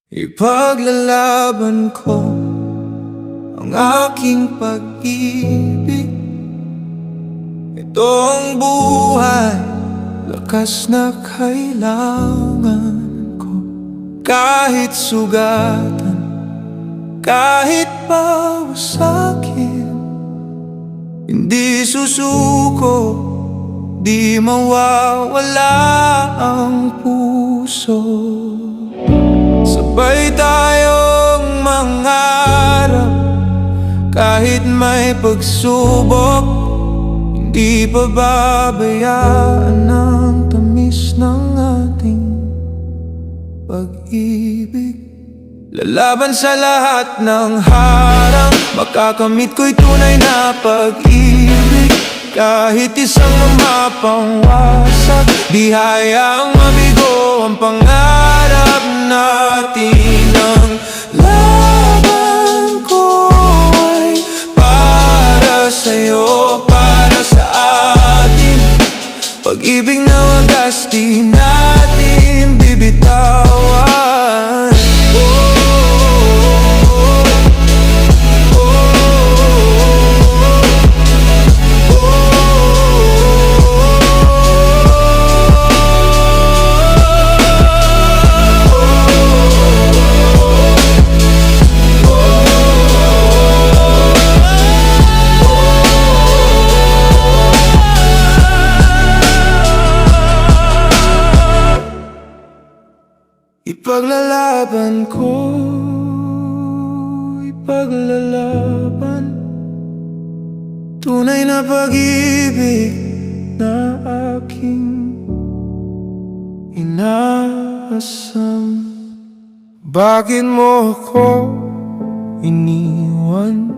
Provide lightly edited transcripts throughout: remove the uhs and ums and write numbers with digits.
Ipaglalaban ko ang aking pag-ibig. Itong buhay, lakas na kailangan ko. Kahit sugatan, kahit pawasakin, hindi susuko, di mawawala ang puso. Sabay tayong mangarap, kahit may pagsubok, hindi pababayaan ang tamis ng ating pag-ibig. Lalaban sa lahat ng harang, makakamit ko'y tunay na pag-ibig. Kahit isang mapang wasak, di hayaang mabigo ang pangarap natin. Ang laban ko ay para sa'yo, para sa atin. Pag-ibig na wagas di natin bibitawan. Ipaglalaban ko, ipaglalaban tunay na pag-ibig na aking inaasam. Bakit mo ako iniwan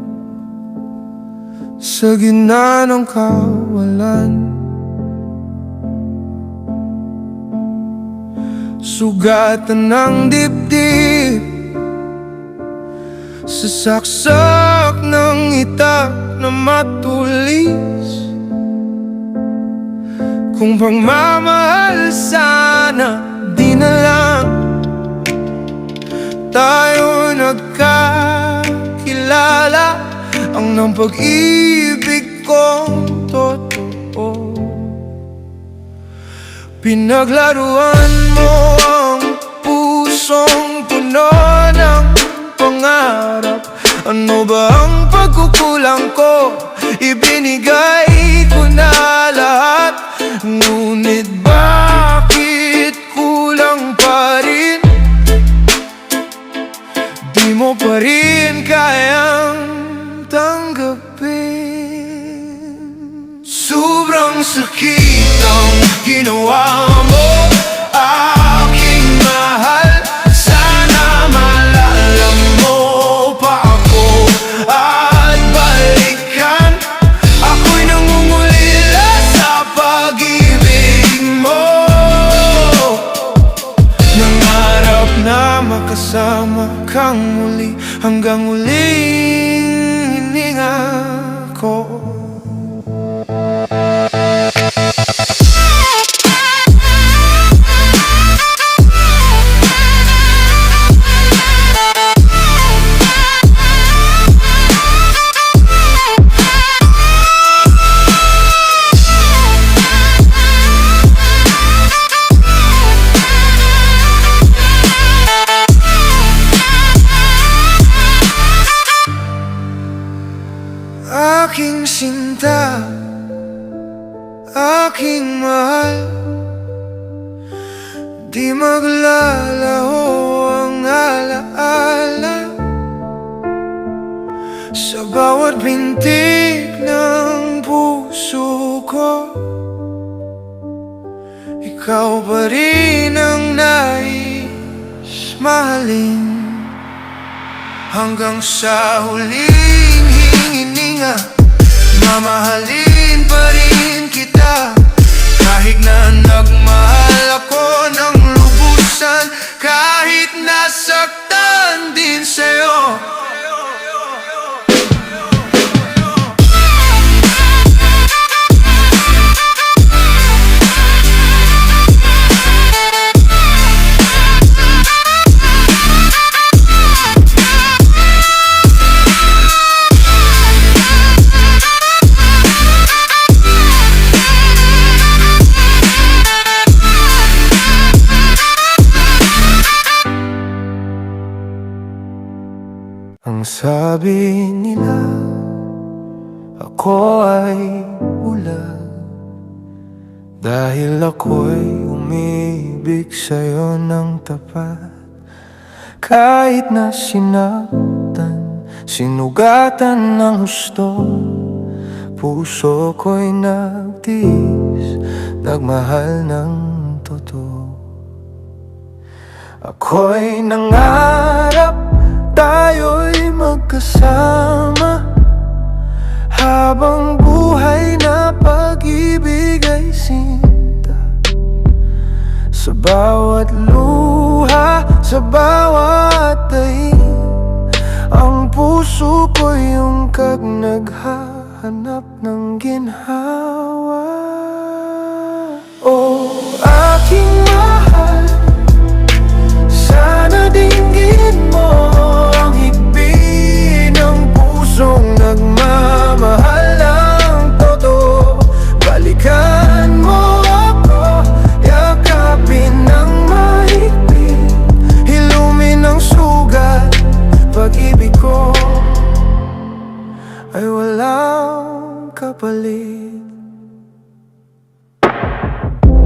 sa gitna ng kawalan? Sugatan ng dibdib sa saksak ng itak na matulis. Kung pagmamahal sana, di na lang tayo nagkakilala. Ang ng pag-ibig kong totoo, pinaglaruan mo ang pusong puno ng pangarap. Ano ba ang pagkukulang ko? Ibinigay ko na lahat. Ngunit bakit kulang pa rin? Di mo pa rin kayang tanggapin. Sobrang sakit ang ginawa mo, aking mahal. Sana maalala mo pa ako at balikan. Ako'y nangungulila sa pag-ibig mo. Nangarap na makasama kang muli, hanggang huling hininga ko. Aking sinta, aking mahal, di maglalaho ang alaala. Sa bawat bintig ng puso ko, ikaw pa rin ang nais mahalin. Hanggang sa huling hininga, mamahalin pa rin kita. Kahit na nagmahal ako ng lubusan, kahit nasaktan din sa'yo. Ang sabi nila, ako ay ulan, dahil ako'y umibig sa'yo ng tapat. Kahit na sinaktan, sinugatan ng husto, puso ko'y nagtiis, nagmahal ng totoo. Ako'y nangarap, tayo'y magkasama, habang buhay na pag-ibig ay sinta. Sa bawat luha, sa bawat daing, ang puso ko yung kag naghahanap ng ginhawa. Oh, aking mahal, sana dinggin mo ang higpit ng pusong nagmamahal ng totoo. Balikan mo ako, yakapin ng mahigpit, hilumin ang sugat. Pag-ibig ko ay walang kapalit.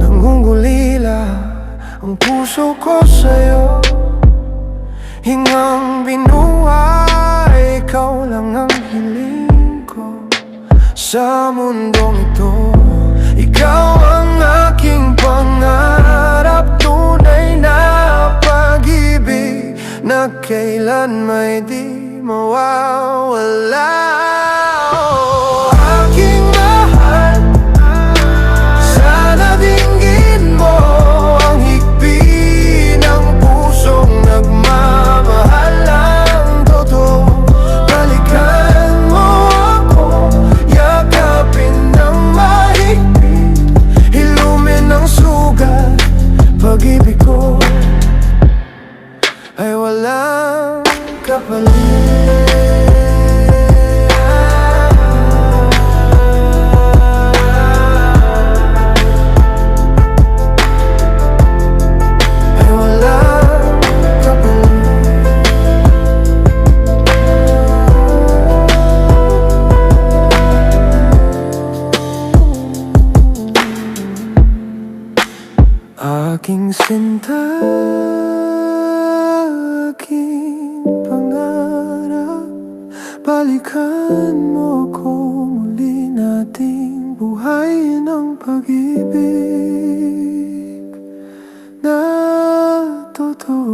Nangungulila ang puso ko sa'yo, hingang binuhay, ikaw lang ang hiling ko. Sa mundong ito, ikaw ang aking pangarap. Tunay na pag-ibig na kailan may di mawawala. Oh, aking mahal, sana dinggin mo ang higpit ng pusong nagmamahal ng totoo. Balikan mo ako, yakapin ng mahigpit, hilumin ang sugat. Pag-ibig ko ay walang kapalit. Ay walang kapalit. Aking sinta, balikan mo ko muli, nating buhayin ang pag-ibig na totoo.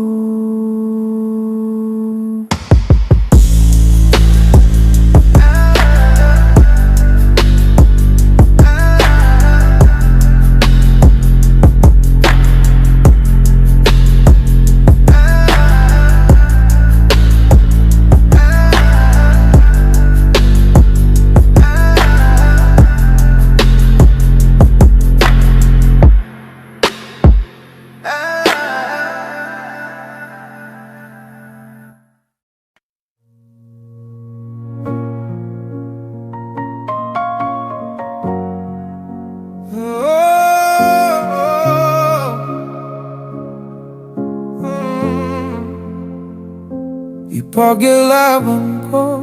Ipaglaban ko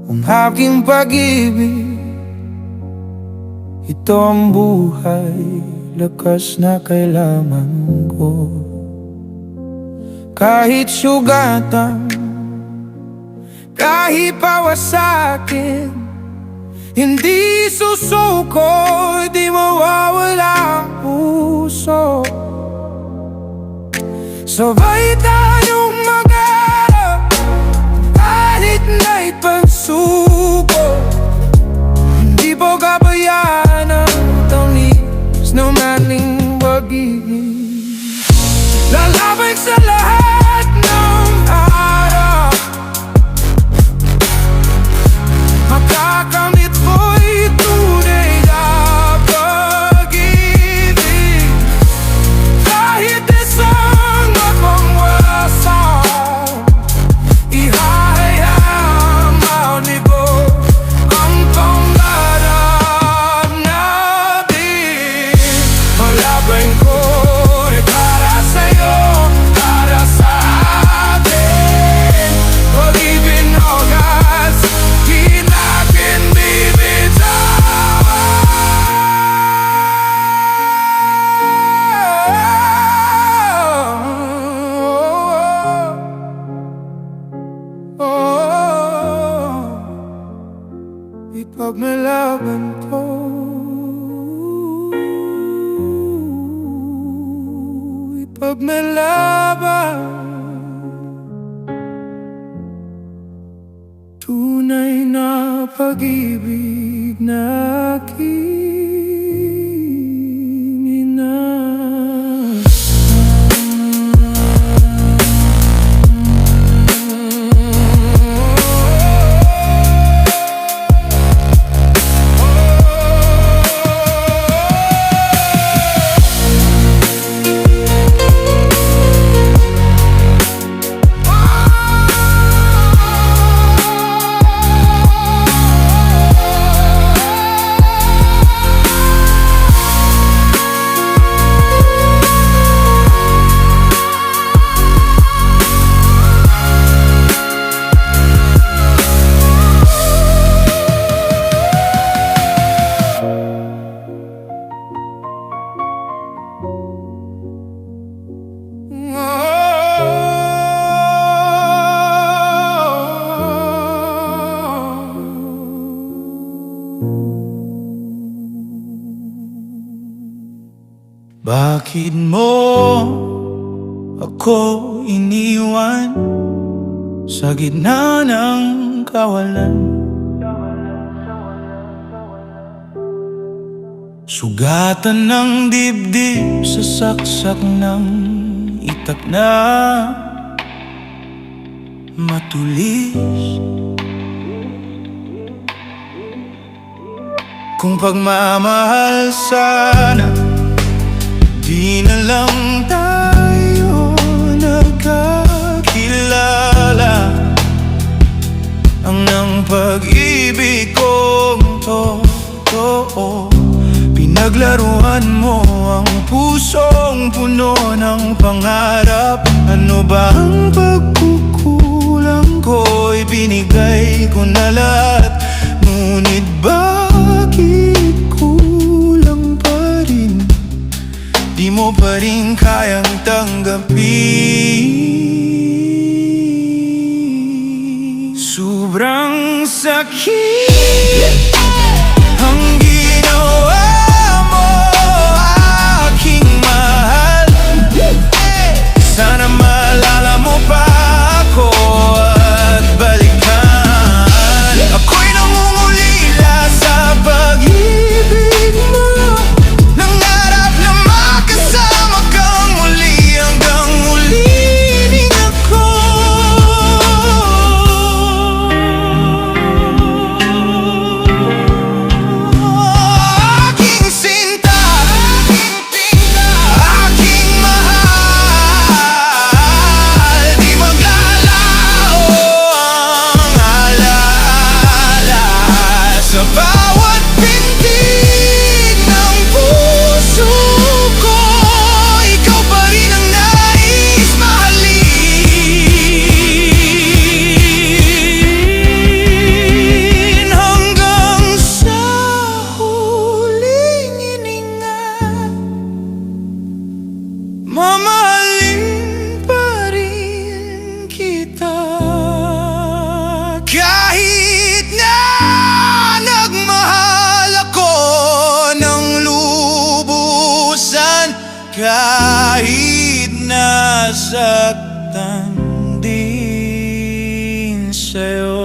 ang aking pag-ibig. Ito ang buhay, lakas na kailangan ko. Kahit sugatan, kahit pawasakin, hindi susuko, di mawawala ang puso. Sabay tayong mag-arap, kahit na'y pagsuko. Hindi po kabayaan ang tamis ng maling pag-ibig. Lalabay sa lahat ng araw, makakamit mo'y tunay na pag-ibig. Kahit isang mapangwasak, ihahayang mauni ko. Ipaglalaban ko, ipaglalaban. Tunay na pag-ibig na aking inasal. Bakit mo ako iniwan sa gitna ng kawalan? Sugatan ng dibdib sa saksak ng itak na matulis. Kung pagmamahal sana, di na lang tayo nagkakilala. Ang ng pag-ibig kong totoo, pinaglaruan mo ang pusong puno ng pangarap. Ano ba ang pagkukulang ko? Ibinigay ko na lahat, ngunit bakit kulang pa rin? Di mo pa rin kayang tanggapin. Sobrang sakit ang ginawa mo, aking mahal. Sana maalala mo pa ako at balikan. Ako'y nangungulila sa pag-ibig mo, nangarap na makasama kang muli hanggang ulitin ako. Aking sinta, aking mahal, di maglalaho ang alaala sa bawat pintig ng puso ko. Ikaw pa rin ang nais mahalin hanggang sa huling hininga. Mamahalin pa rin kita kahit na nagmahal ako ng lubusan, kahit nasaktan din sa'yo.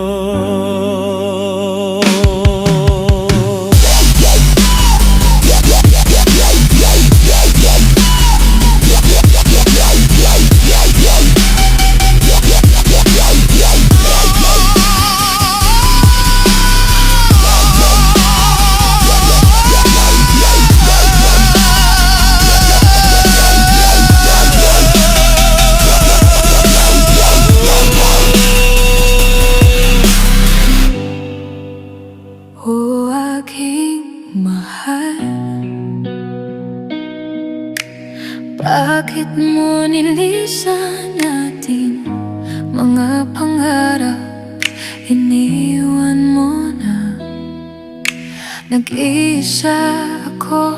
O aking mahal, bakit mo nilisan ating mga pangarap? Iniwan mo na. Nag-iisa ako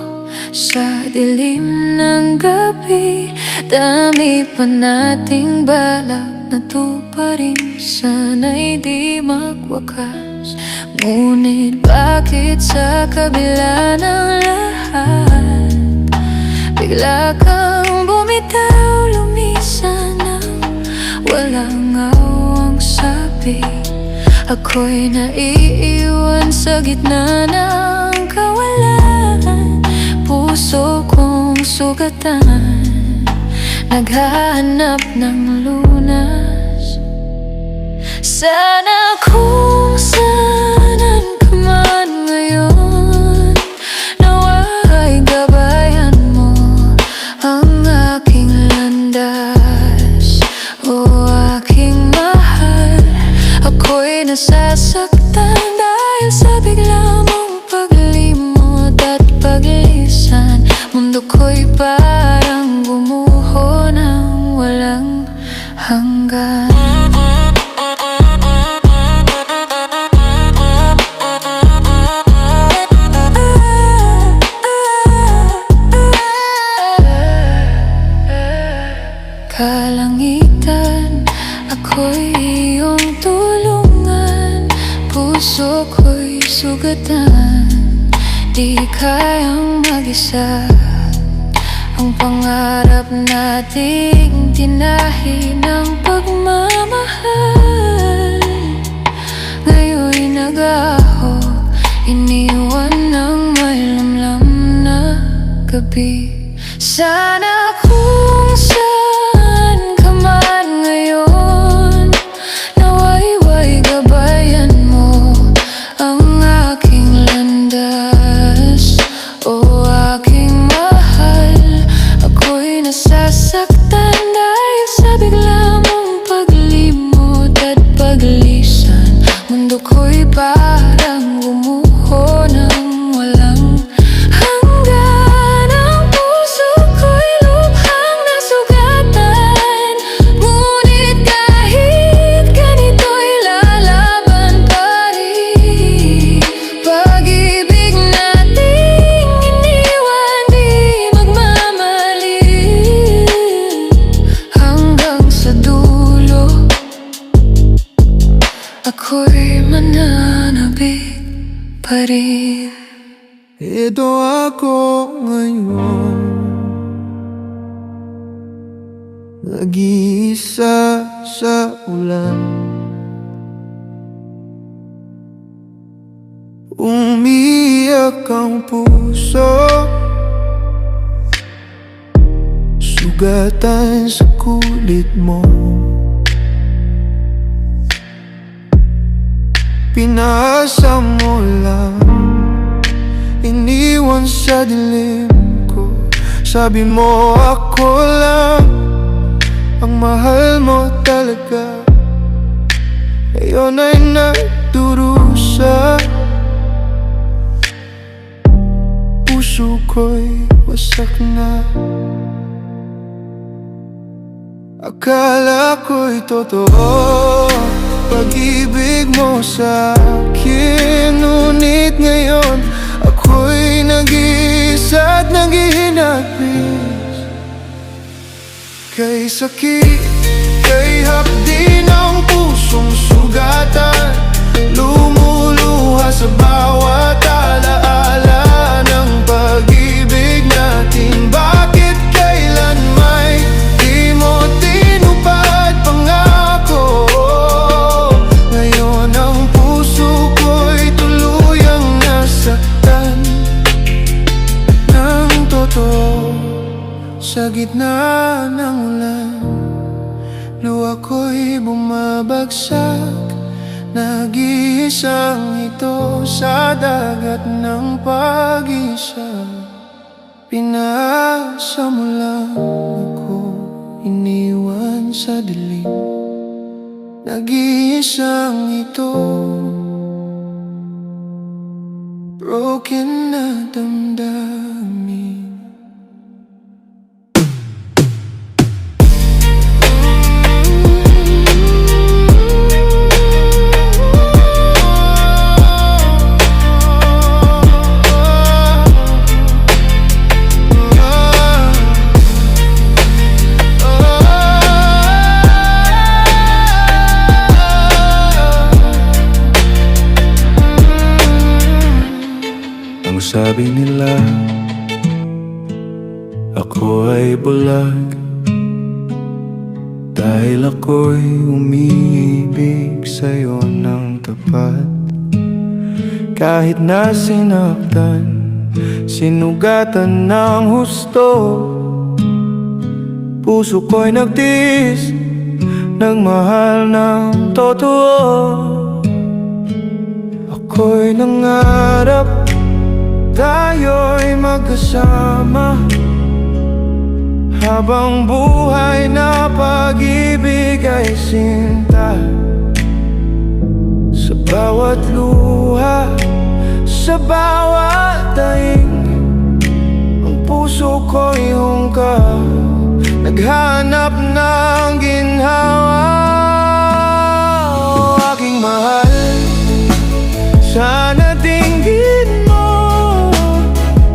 sa dilim ng gabi. Dami pa nating balak na tuparin, sana'y di magwakas. Ngunit bakit sa kabila ng lahat bigla kang bumitaw, lumisan ng walang awang sabi? Ako'y naiiwan sa gitna ng kawalan, puso kong sugatan, naghahanap ng lunas. Sana kung saanan ka man ngayon, nawa'y gabayan mo ang aking landas. O aking mahal, ako'y nasasaktan dahil sa bigla mong paglimot at paglisan. Mundo ko'y parang gumuho ng walang hanggan. Kalangitan, ako'y iyong tulungan, puso ko'y sugatan, di kayang mag-isa. Ang pangarap nating tinahi ng pagmamahal, ngayon'y nag-aho, iniwan ng may lamlam na gabi. Sana kung saan ka man ngayon, nawa'y gabayan mo ang aking landas. O aking mahal, ako'y nasasaktan dahil sa bigla mong paglimot at paglisan. Mundo ko'y parang gumuho ng walang hanggan. Ang puso ko'y lubhang nasugatan, ngunit kahit ganito'y lalaban pa rin. Pag-ibig nating iniwan, di magmamalit hanggang sa dulo. Ako'y mananabik pa rin. Ito ako ngayon, nag-iisa sa ulan, umiiyak ang puso, sugatan sa kulit mo. Pinasa mo lang, iniwan sa dilim ko. Sabi mo ako lang ang mahal mo talaga. Ngayon ay nagdurusa, puso ko'y wasak na. Akala ko'y totoo pag-ibig mo sa'kin, ngunit ngayon ako'y nag-iisa at naghihinapis. Kay sakit, kay hapdi ng pusong sugatan, lumuluha sa bawat alaala ng pag-ibig natin. Bakit kailan may di mo tinupad pangako? Ngayon ang puso ko'y tuluyang nasaktan ng totoo. Sa gitna ng ulan, luha ko'y bumabagsak, nag-iisang ito sa dagat ng pag-isa. Pinasa mo lang ako, iniwan sa dilim, nag-iisang ito, broken na damdamin. ako'y umiibig sa'yo ng tapat. Kahit na sinaktan, sinugatan ng husto, puso ko'y nagtiis, nagmahal ng totoo. Ako'y nangarap, tayo'y magkasama, habang buhay na pag-ibig ay sinta. Sa bawat luha, sa bawat daing, ang puso ko'y hungka, naghanap ng ginhawa. O aking mahal, sana dinggin mo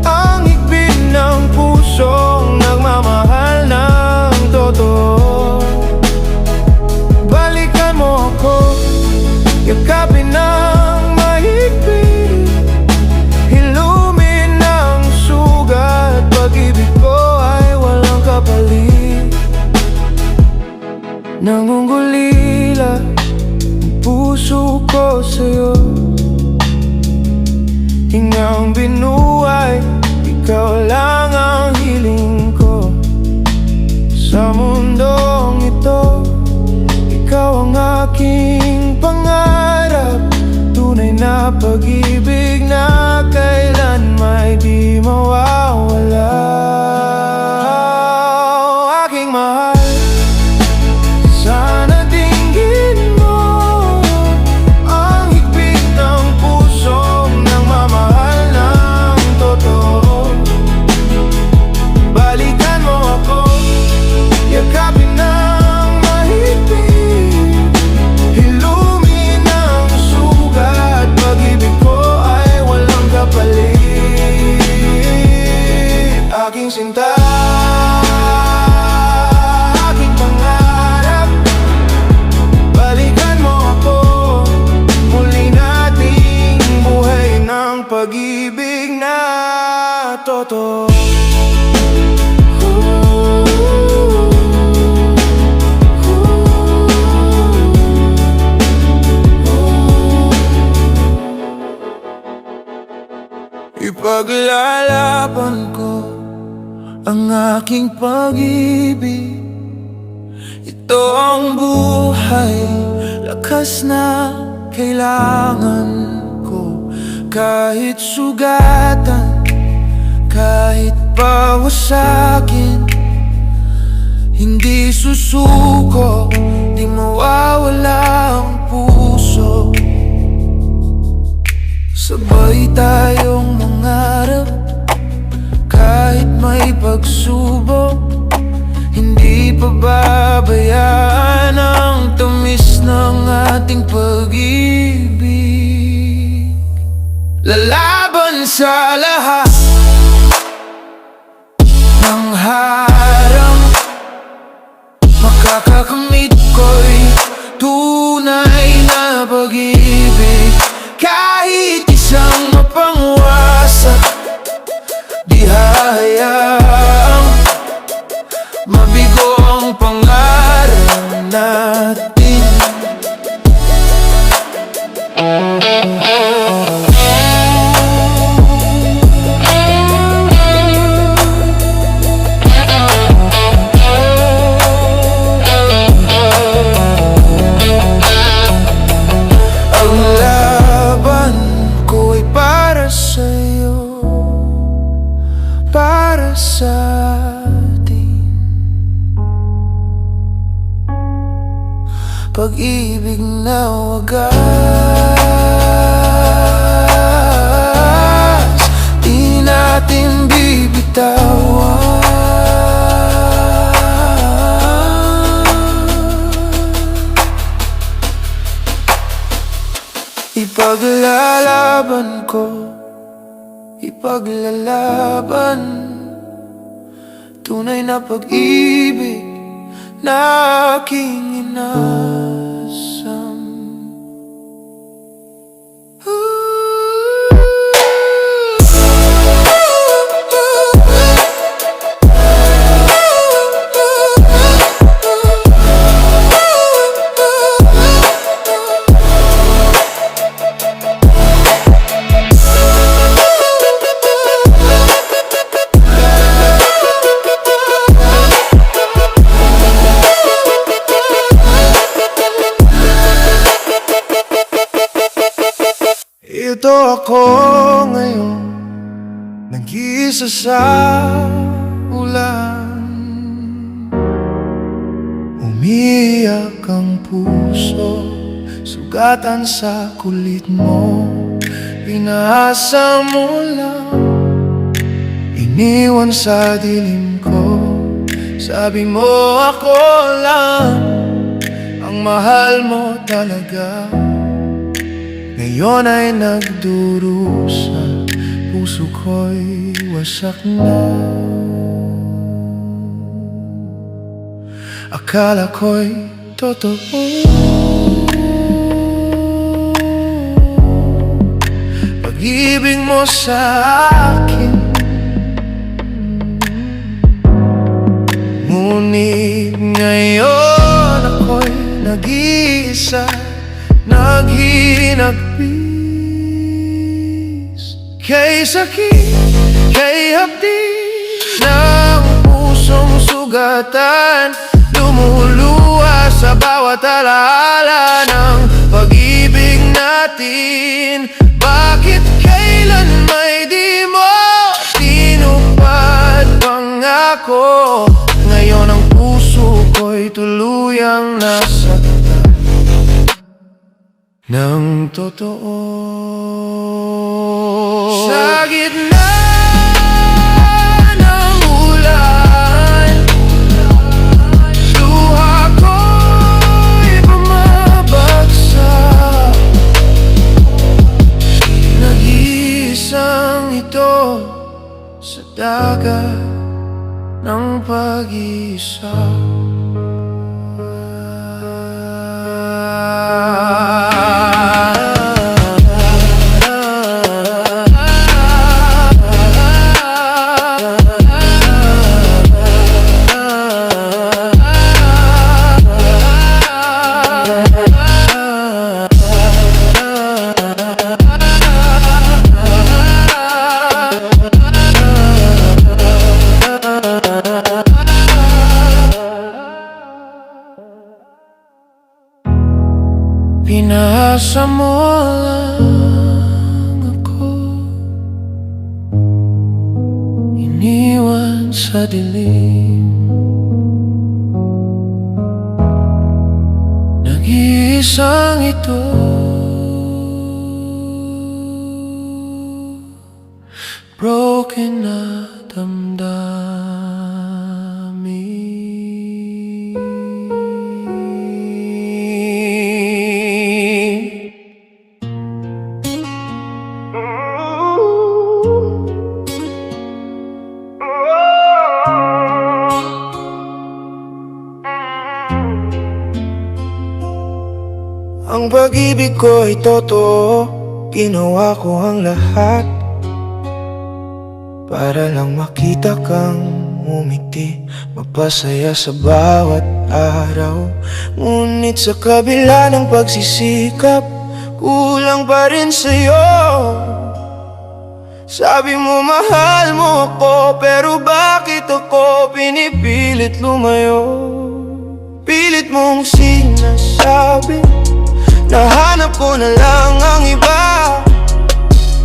ang higpit ng pusong nagmamahal ng totoo. Balikan mo ako, yakapin ng mahigpit, hilumin ng sugat, pag-ibig ko ay walang kapalit. Nangungulila ang puso ko sa'yo, hingang binuhay, ikaw lang ang hiling ko. Sa mundong ito, ikaw ang aking pangarap, tunay na pag-ibig na kailan may di mawawala. O aking mahal, sana dinggin mo ang higpit ng pusong nagmamahal ng totoo. Balikan mo ako, yakapin ng mahigpit, hilumin ng sugat, pag-ibig ko ay walang kapalit. Aking sinta, aking pangarap, balikan mo ako, muli nating buhay ng pag-ibig na totoo. Ipaglalaban ko ang aking pag-ibig, ito ang buhay, lakas na kailangan ko. Kahit sugatan, kahit pawasakin, hindi susuko, di mawawala ang puso. Sabay tayong mangarap, kahit may pagsubok, hindi pababayaan ang tamis ng ating pag-ibig. Lalaban sa lahat ng harang, makakakamit ko'y tunay na pag-ibig. Kahit isang mapangwasak, di hahayaang mabigo ang pangarap natin. Ang laban ko ay para sa'yo, para sa atin. Pag-ibig na wagas, di natin bibitawan. Ipaglalaban ko, ipaglalaban, tunay na pag-ibig na aking inasam. Ito ako ngayon, nag-iisa sa ulan. Umiiyak ang puso, sugatan sa kulit mo. Pinaasa mo lang, iniwan sa dilim ko. Sabi mo ako lang ang mahal mo talaga. Ngayon ay nagdurusa, puso ko'y wasak na. Akala ko'y totoo, pag-ibig mo sa akin. Ngunit ngayon ako'y nag-iisa, naghinagpis. Kay sakit, kay hapdi ng pusong sugatan, lumuluha sa bawat alaala ng pag-ibig natin. Bakit kailan may di mo tinupad pangako? Ngayon ang puso ko'y tuluyang nasaktan ng totoo. Sa gitna ng ulan, luha ko'y bumabagsak. Nag-iisang ito sa dagat ng pag-iisa. Pinasa mo lang ako, iniwan sa dilim. Nag-iisang ito, broken na damdamin. Ang pag-ibig ko ay totoo, ginawa ko ang lahat para lang makita kang umiti, mapasaya sa bawat araw. Ngunit sa kabila ng pagsisikap, kulang pa rin sa'yo. Sabi mo mahal mo ako, pero bakit ako pinipilit lumayo? Pilit mong sinasabi, nahanap ko na lang ang iba.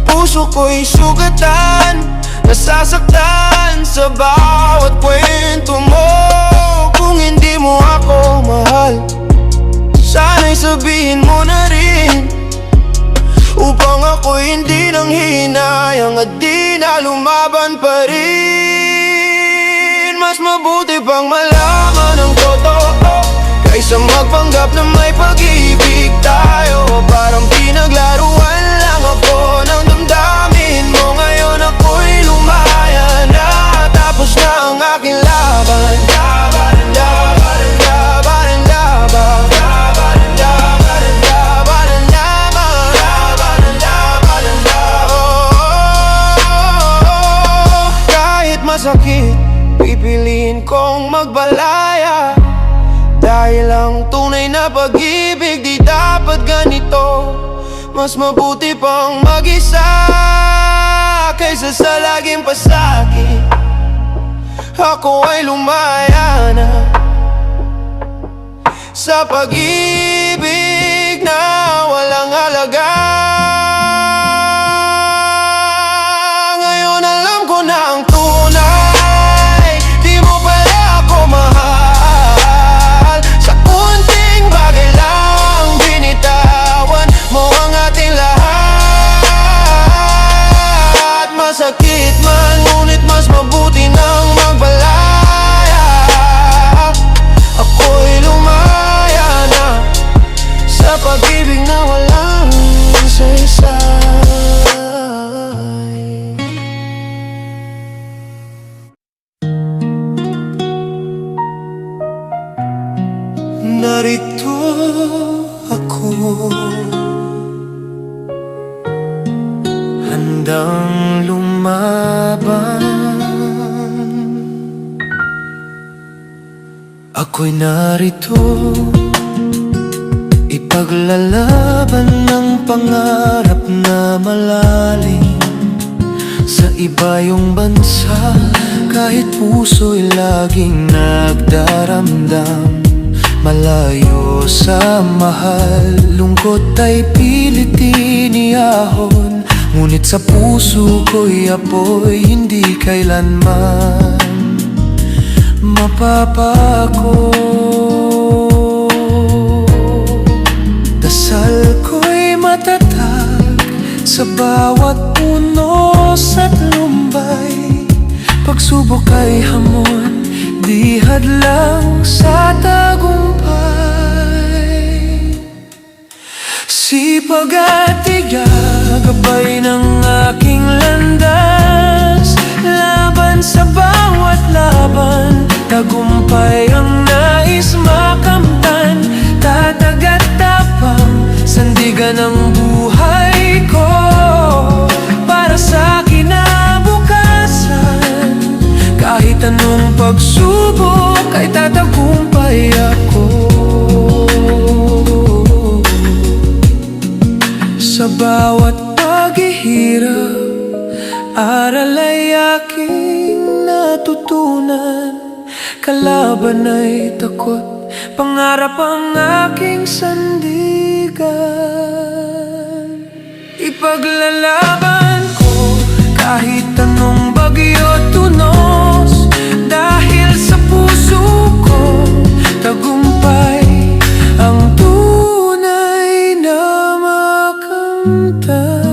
Puso ko'y sugatan, nasasaktan sa bawat kwento mo. Kung hindi mo ako mahal, sana'y sabihin mo na rin, upang ako hindi nang hinayang at di na lumaban pa rin. Mas mabuti pang malaman ang totoo kaysa magpanggap na may pag-ibig tayo. Parang pinaglaruan lang ako ng damdamin mo. Ngayon ako'y lumaya na, tapos na ang aking laban. Laban, laban, laban, laban, laban, laban, laban, laban, laban, laban, laban. Kahit masakit, pipiliin kong magbalaya, dahil ang tunay na pag-ibig di dapat ganito. Mas mabuti pang mag-isa kaysa sa laging pasakit. Ako ay lumaya na sa pag-ibig na walang halaga. handang lumaban. Ako'y narito, ipaglalaban ng pangarap na malalim. Sa iba yung bansa, kahit puso'y laging nagdaramdam. Malayo sa mahal, lungkot ay pilit inihahon. Ngunit sa puso ko'y apoy, hindi kailanman mapapako. Dasal ko'y matatag sa bawat unos at lumbay. Pagsubok ay hamon, di hadlang sa tagumpay. Sipag at tiyaga, gabay ng aking landas. Laban sa bawat laban, tagumpay ang nais makamtan. Tatag at tapang, sandigan ang buhay ko para sa kinabukasan. Kahit anong pagsubok ay tatagumpay ako. Sa bawat paghihirap, aral ay aking natutunan. Kalaban ay takot, pangarap ang aking sandigan. Ipaglalaban ko kahit anong bagyo't tunos. Dahil sa puso ko, tagumpay ang tunay na makamtan.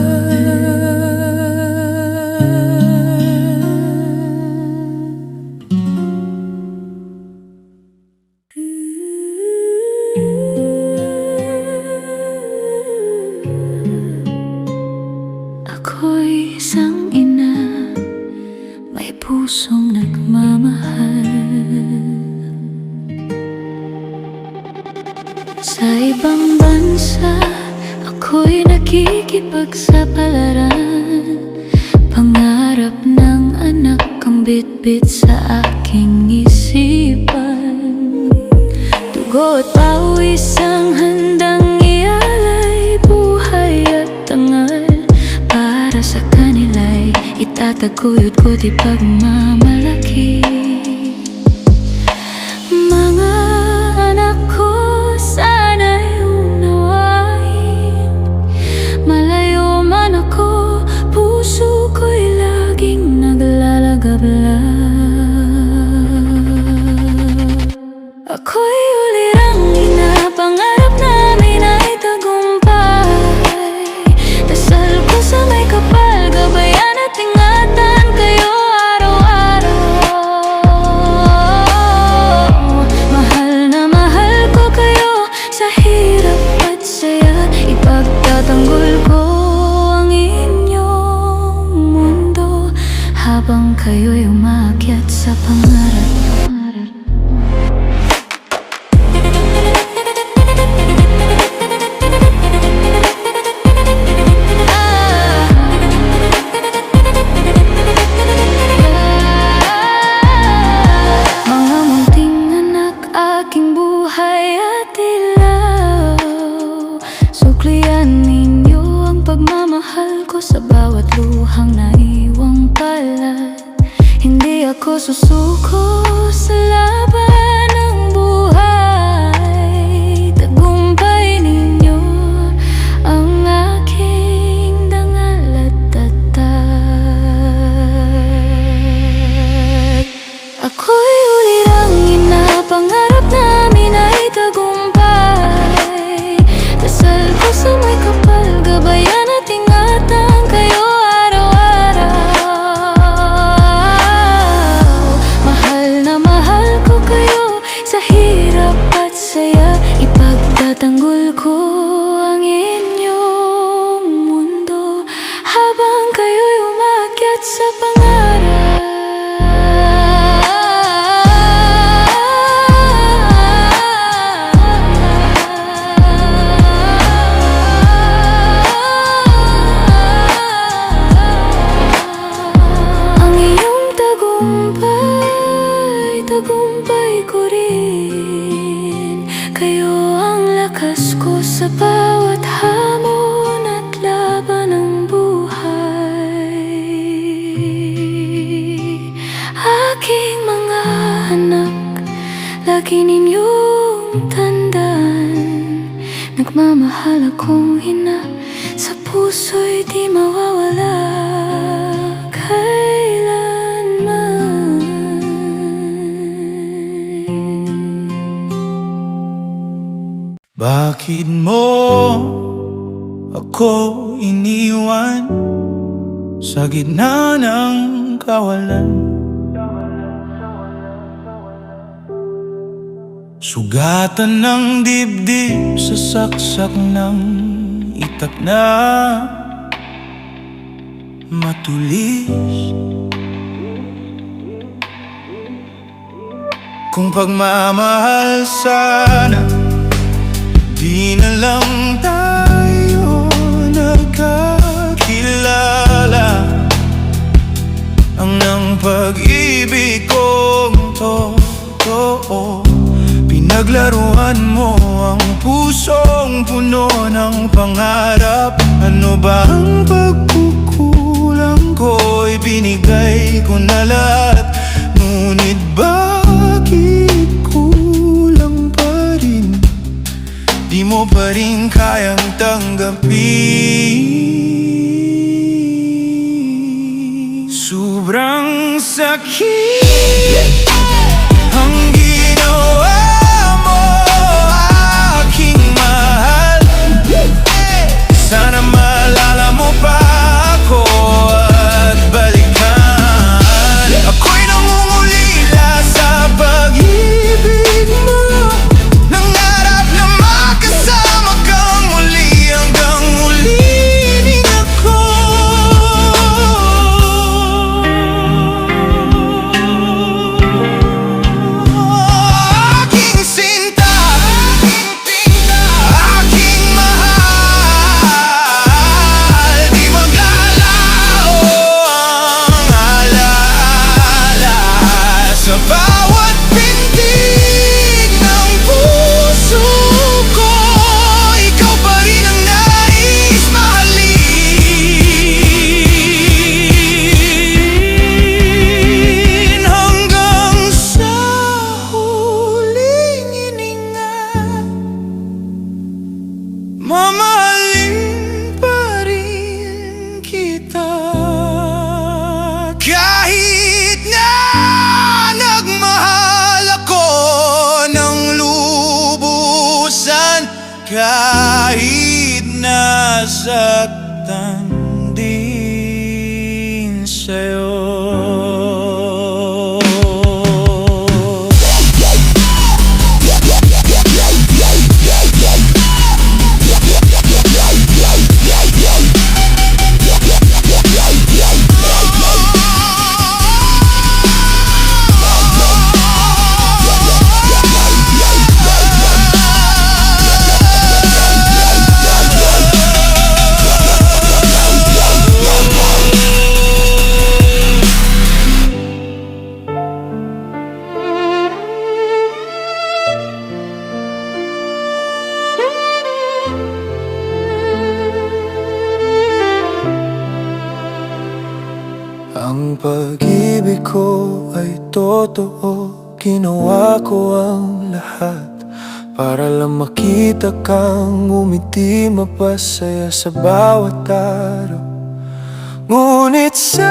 Ako'y isang ina, may pusong nagmamahal. Sa ibang bansa, ako'y nakikipagsapalaran. Pangarap ng anak ang bitbit sa aking isipan. Dugo at pawis ang handang ialay, buhay at tangal. Para sa kanila'y itataguyod ko di pagmamalaki. Mga anak ko, sana'y unawain. Malayo man ako, puso ko'y laging naglalagablab. Ako'y ulirang ina, pangarap namin ay tagumpay. Dasal ko sa may kapal, gabayan at ingatan kayo araw-araw. Mahal na mahal ko kayo sa hirap at saya. Ipagtatanggol ko ang inyong mundo habang kayo'y umaakyat sa pangarap. Pagmamahal ko sa bawat luhang naiwang kalat. Hindi ako susuko sa laban ng buhay. Tagumpay ninyo ang aking dangal at tatag. Ako'y ulirang ina, pangarap namin ay tagumpay. Dasal ko sa may kapal, gabayan at ingatan kayo araw-araw. Mahal na mahal ko kayo sa bawat hamon at laban ng buhay. Aking mga anak, lagi ninyong tandaan, nagmamahal akong ina, sa puso'y di mawawala kailanman. Bakit mo ako iniwan sa gitna ng kawalan? Sugatan ng dibdib sa saksak ng itak na matulis. Kung pagmamahal sana, di na lang tayo nagkakilala. Ang ng pag-ibig kong totoo, pinaglaruan mo ang pusong puno ng pangarap. Ano ba ang pagkukulang ko? Ibinigay ko na lahat, ngunit bakit kulang pa rin? Di mo pa rin kayang tanggapin. Sobrang sakit ang ginawa mo, aking mahal. Sana maalala mo pa ako at balikan. Ako'y nangungulila sa pag-ibig mo, nangarap na makasama kang muli hanggang ulitin ako. Aking sinta, aking mahal, di maglalaho ang alaala sa bawat pintig ng puso ko. Ikaw pa rin ang nais mahalin hanggang sa huling hininga. Mamahalin pa rin kita kahit na nagmahal ako ng lubusan, kahit nasaktan din sa'yo. Ang pag-ibig ko ay totoo, ginawa ko ang lahat para lang makita kang umiti, mapasaya sa bawat araw. Ngunit sa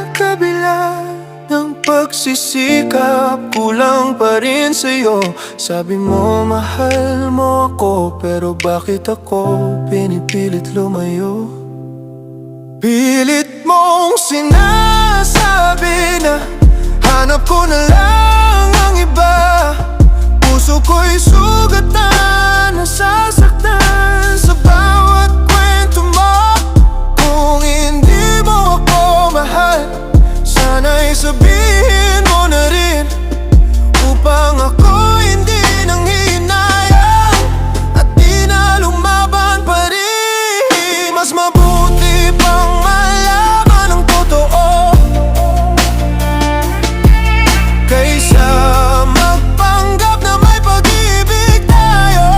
kabila ng pagsisikap, kulang pa rin sa'yo. Sabi mo mahal mo ako, pero bakit ako pinipilit lumayo? Pilit mong sinasabi na hanap ko na lang ang iba. Puso ko'y sugatan, nasasaktan sa bawat kwento mo. Kung hindi mo ako mahal, sana'y sabihin mo na rin, upang ako hindi nanghihinayang at di na lumaban pa rin. Mas mabuti pang malaman ang totoo kaysa magpanggap na may pag-ibig tayo.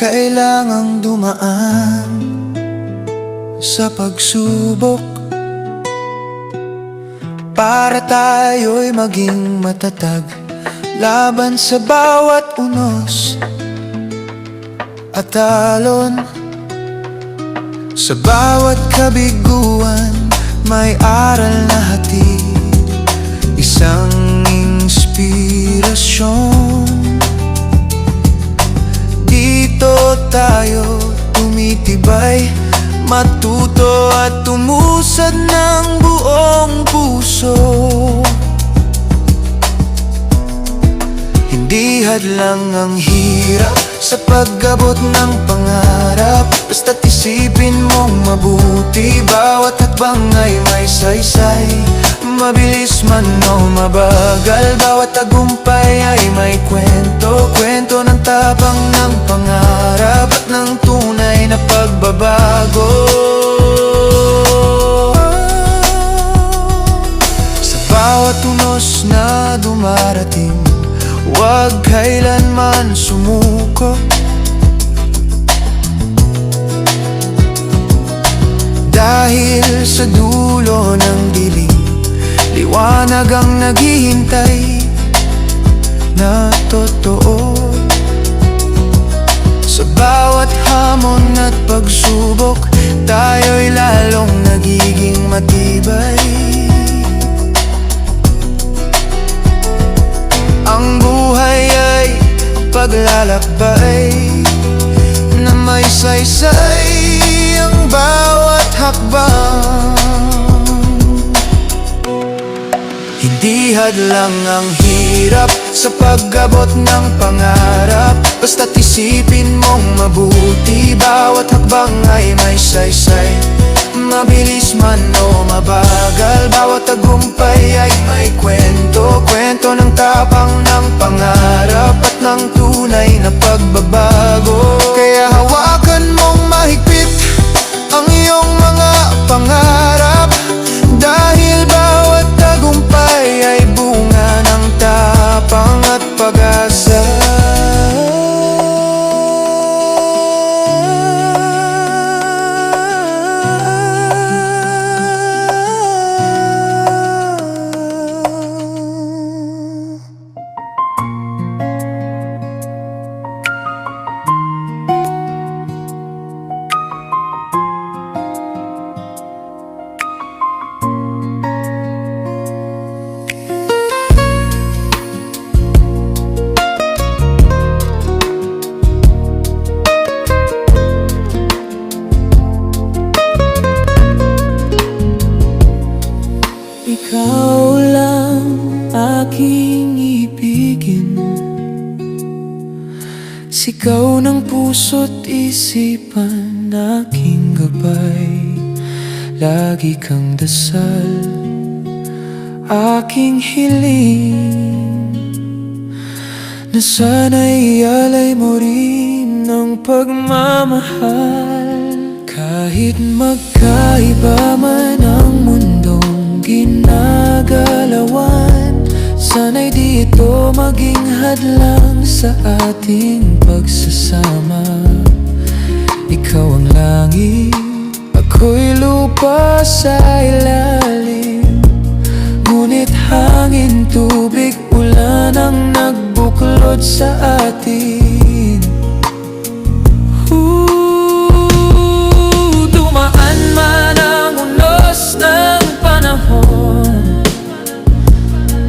kailangang dumaan sa pagsubok para tayo'y maging matatag laban sa bawat unos at alon. Sa bawat kabiguan may aral na hatid, isang inspirasyon. Dito tayo tumitibay, matuto at tumusad ng buong puso. Hindi hadlang ang hirap sa pag-abot ng pangarap, basta't isipin mong mabuti. Bawat hakbang ay may saysay, mabilis man o mabagal. Bawat tagumpay ay may kwento, kwento ng tapang ng pangarap at ng tunay na pagbabago. Sa bawat unos na dumarating, huwag kailanman sumuko. Dahil sa dulo ng dilim, liwanag ang naghihintay na totoo. Sa bawat hamon at pagsubok, tayo'y lalong nagiging matibay. Ang buhay ay paglalakbay na may saysay ang bawat hakbang. Hindi hadlang ang hirap sa pag-abot ng pangarap, basta't isipin mong mabuti. Bawat hakbang ay may saysay, mabilis man o mabagal. Bawat tagumpay ay may kwento, kwento ng tapang ng pangarap at ng tunay na pagbabago. Kaya hawakan mong mahigpit ang iyong mga pangarap, dahil bawat tagumpay ay bunga ng tapang at pag-asa. Ikaw lang aking ibigin, sigaw ng puso't isipan, aking gabay. Lagi kang dasal, aking hiling, na sana'y alay mo rin ang pagmamahal. Kahit magkaiba man ang mundong ginagalawan, sana'y di ito maging hadlang sa ating pagsasama. Ikaw ang langit, ako'y lupa sa ilalim, ngunit hangin, tubig, ulan ang nagbuklod sa atin. Dumaan man ang unos ng panahon,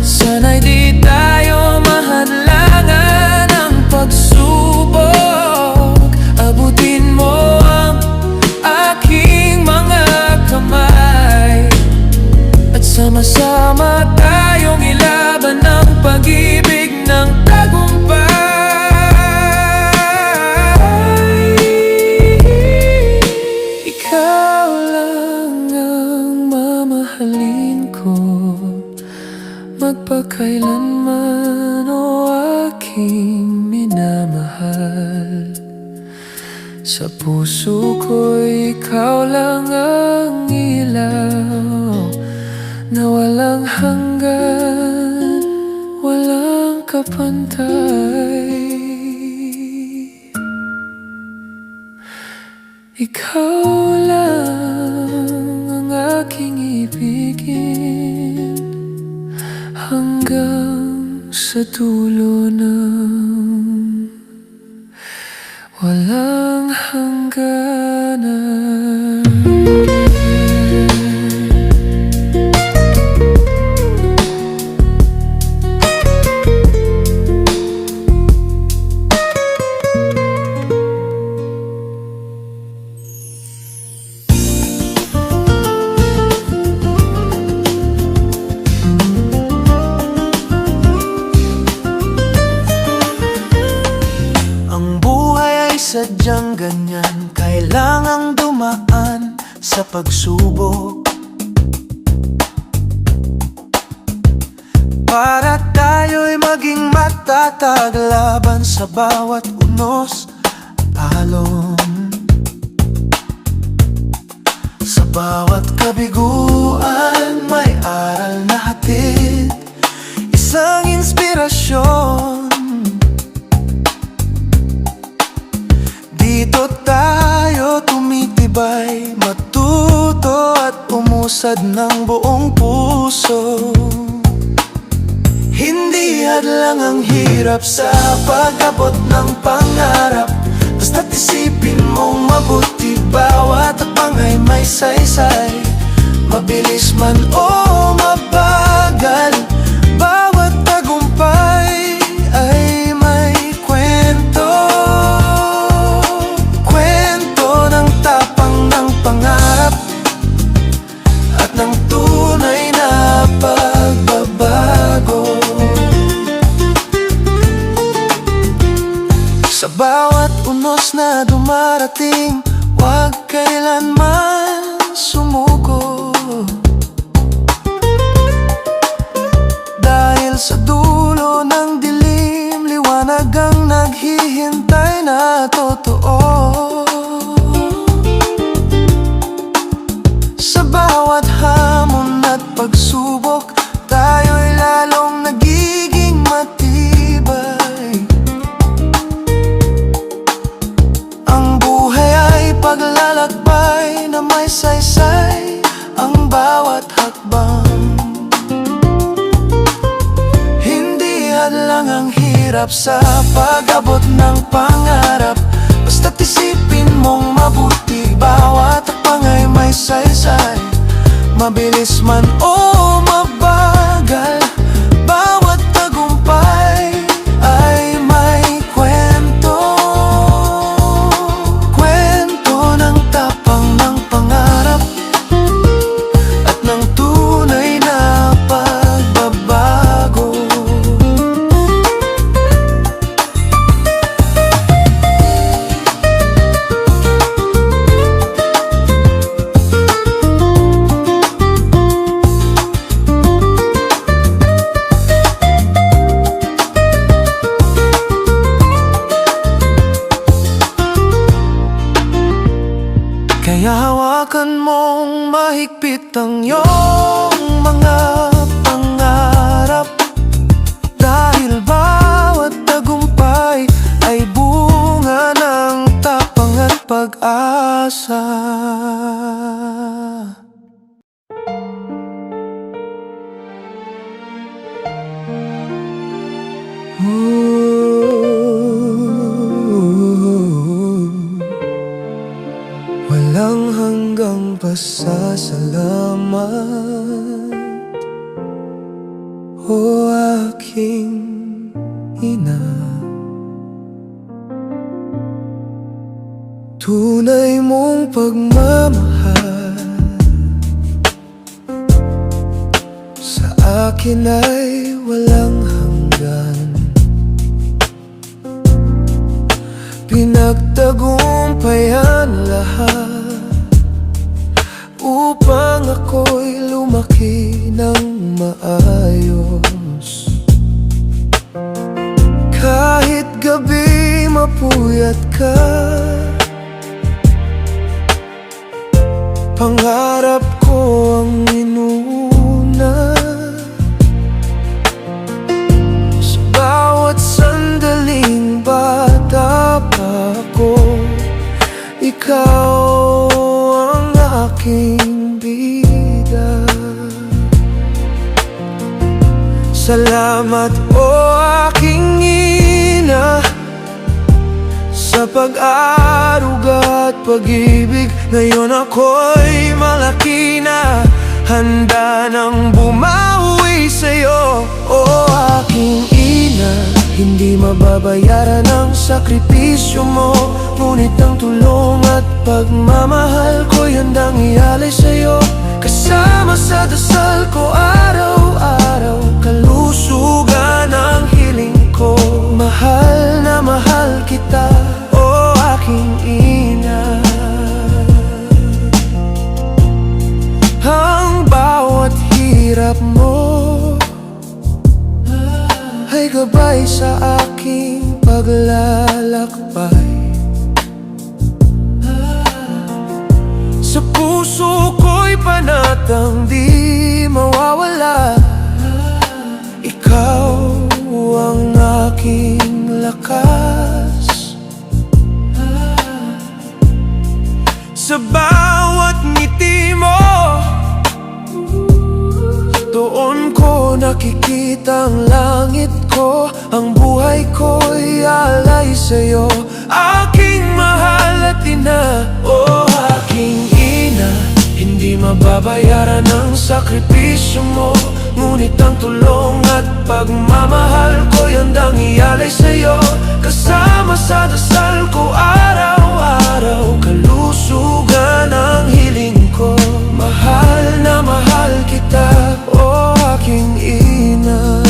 sana'y di tayo mahadlangan ng pagsubok. Abutin mo ang aking mga kamay, at sama-sama tayong ilaban ang pag-ibig ng tagumpay. Ikaw lang ang mamahalin ko, magpakailanman o aking minamahal. Sa puso ko'y ikaw lang ang ilaw, na walang hanggan, walang kapantay. ikaw lang ang aking ibigin hanggang sa dulo ng walang hangganan. Sadyang ganyan, kailangang dumaan sa pagsubok para tayo'y maging matatag laban sa bawat unos at alon. Sa bawat kabiguan may aral na hatid, isang inspirasyon. Dito tayo tumitibay, matuto at umusad ng buong puso. Hindi hadlang ang hirap sa pag-abot ng pangarap, basta't isipin mong mabuti, bawat hakbang ay may saysay. Mabilis man o mabagal, bawat tagumpay ay may kwento. Pangarap at ng tunay na pagbabago. Sa bawat unos na dumarating, huwag kailanman sumuko, dahil sa dulo ng dilim, liwanag ang naghihintay na totoo. Bawat hamon at pagsubok, tayo'y lalong nagiging matibay. Ang buhay ay paglalakbay na may saysay, ang bawat hakbang. Hindi hadlang ang hirap sa pag-abot ng pangarap, basta't isipin mong mabuti, bawat hakbang ay may saysay. Mabilis man o mabagal, bawat tagumpay ay may kwento. Kwento ng tapang ng pangarap at ng tunay na pagbabago. Kaya hawakan mong mahigpit ang iyong mga pangarap, dahil bawat tagumpay ay bunga ng tapang at pag-asa. Walang hanggang pasasalamat, o aking ina. Tunay mong pagmamahal sa akin ay walang hanggan. Pinagtagumpayan lahat upang ako'y lumaki ng maayos. Kahit gabi mapuyat ka, pangarap ko ang inuna. Sa bawat sandaling bata pa ako, ikaw aking bida. Salamat o aking ina sa pag-aruga at pag-ibig. Ngayon ako'y malaki na, handa nang bumawi sa'yo. O aking ina, hindi mababayaran ang sakripisyo mo, ngunit ang tulong at pagmamahal ko'y handang ialay sa'yo. Kasama sa dasal ko araw-araw, kalusugan ang hiling ko. Mahal na mahal kita, o aking ina. Ang bawat hirap mo ay gabay sa aking paglalakbay. Sa puso ko'y panatang di mawawala. Ikaw ang aking lakas. Sa bawat ngiti mo, doon ko nakikita ang langit ko. Ang buhay ko'y alay sa'yo, aking mahal at ina. O aking ina, hindi mababayaran ang sakripisyo mo, ngunit ang tulong at pagmamahal ko'y handang ialay sa'yo. Kasama sa dasal ko araw-araw, kalusugan ang hiling ko. Mahal na mahal kita, o aking ina.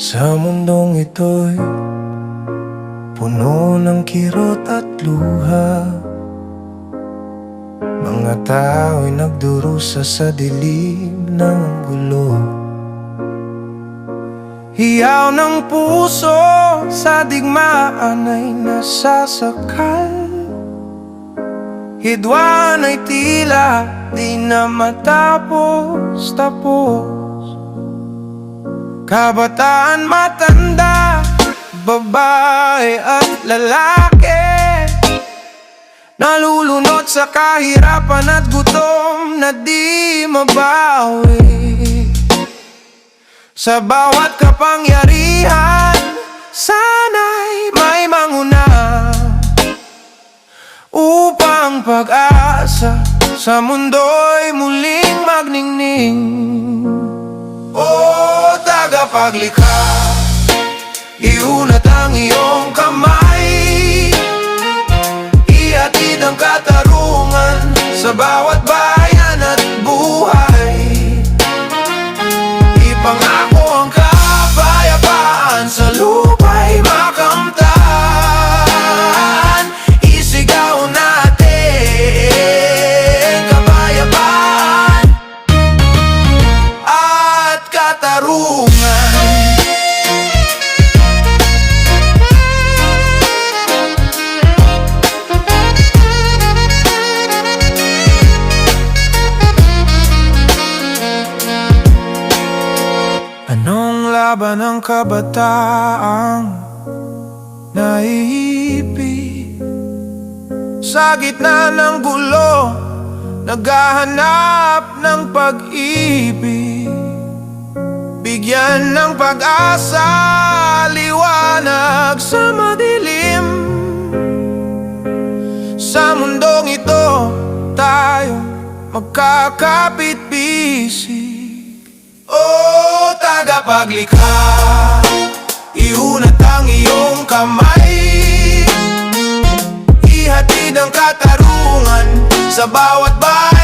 Sa mundong ito'y puno ng kirot at luha. Mga tao'y nagdurusa sa dilim ng gulo. Hiyaw ng puso sa digmaan ay nasasakal. Hidwaan ay tila di na matapos-tapos. Kabataan, matanda, babae at lalaki, nalulunod sa kahirapan at gutom na di mabawi. Sa bawat kapangyarihan, sana'y may manguna, upang pag-asa sa mundo'y muling magningning. O tagapaglikha, iunat ang iyong kamay, ihatid ang katarungan sa bawat bayan at buhay. Ipangako ang kapayapaan sa lupa'y makamtan. Isigaw natin kapayapaan at katarungan. Anong laban ng kabataang naiipit? Sa gitna ng gulo, naghahanap ng pag-ibig. Bigyan ng pag-asa, liwanag sa madilim. Sa mundong ito, tayo magkakapit-bisig. O tagapaglikha, iunat ang iyong kamay. Ihatid ang katarungan sa bawat bahay.